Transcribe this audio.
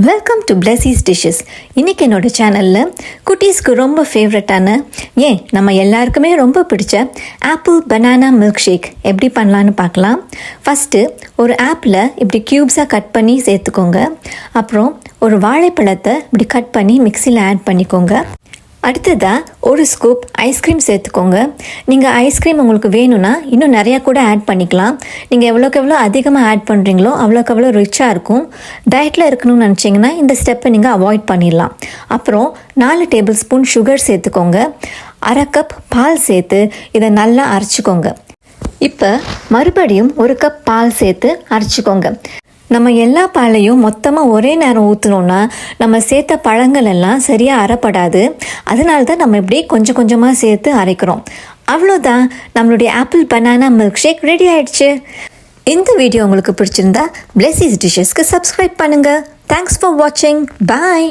Welcome to பிளஸீஸ் dishes. இன்றைக்கி என்னோடய சேனலில் குட்டீஸ்க்கு ரொம்ப ஃபேவரட்டான நம்ம எல்லாருக்குமே ரொம்ப பிடிச்ச ஆப்பிள் பனானா மில்க் ஷேக் எப்படி பண்ணலான்னு பார்க்கலாம். ஃபஸ்ட்டு ஒரு ஆப்பிளை இப்படி க்யூப்ஸாக கட் பண்ணி சேர்த்துக்கோங்க. அப்புறம் ஒரு வாழைப்பழத்தை இப்படி கட் பண்ணி மிக்சியில் ஆட் பண்ணிக்கோங்க. அடுத்ததாக ஒரு ஸ்கூப் ஐஸ்கிரீம் சேர்த்துக்கோங்க. நீங்கள் ஐஸ்கிரீம் உங்களுக்கு வேணும்னா இன்னும் நிறையா கூட ஆட் பண்ணிக்கலாம். நீங்கள் எவ்வளோக்கு எவ்வளோ அதிகமாக ஆட் பண்ணுறீங்களோ அவ்வளோக்கு எவ்வளோ ரிச்சாக இருக்கும். டயட்டில் இருக்கணும்னு நினச்சிங்கன்னா இந்த ஸ்டெப்பை நீங்கள் அவாய்ட் பண்ணிடலாம். அப்புறம் 4 டேபிள் ஸ்பூன் சுகர் சேர்த்துக்கோங்க. 1/2 கப் பால் சேர்த்து இதை நல்லா அரைச்சிக்கோங்க. இப்போ மறுபடியும் 1 கப் பால் சேர்த்து அரைச்சிக்கோங்க. நம்ம எல்லா பாலையும் மொத்தமாக ஒரே நேரம் ஊற்றினோன்னா நம்ம சேர்த்த பழங்கள் எல்லாம் சரியாக அரைப்படாது. அதனால தான் நம்ம இப்படி கொஞ்சம் கொஞ்சமாக சேர்த்து அரைக்கிறோம். அவ்வளோதான், நம்மளுடைய apple banana milk shake ready ஆயிடுச்சு. இந்த வீடியோ உங்களுக்கு பிடிச்சிருந்தா பிளஸீஸ் டிஷ்ஷஸ்க்கு சப்ஸ்கிரைப் பண்ணுங்கள். தேங்க்ஸ் ஃபார் வாட்சிங். பாய்.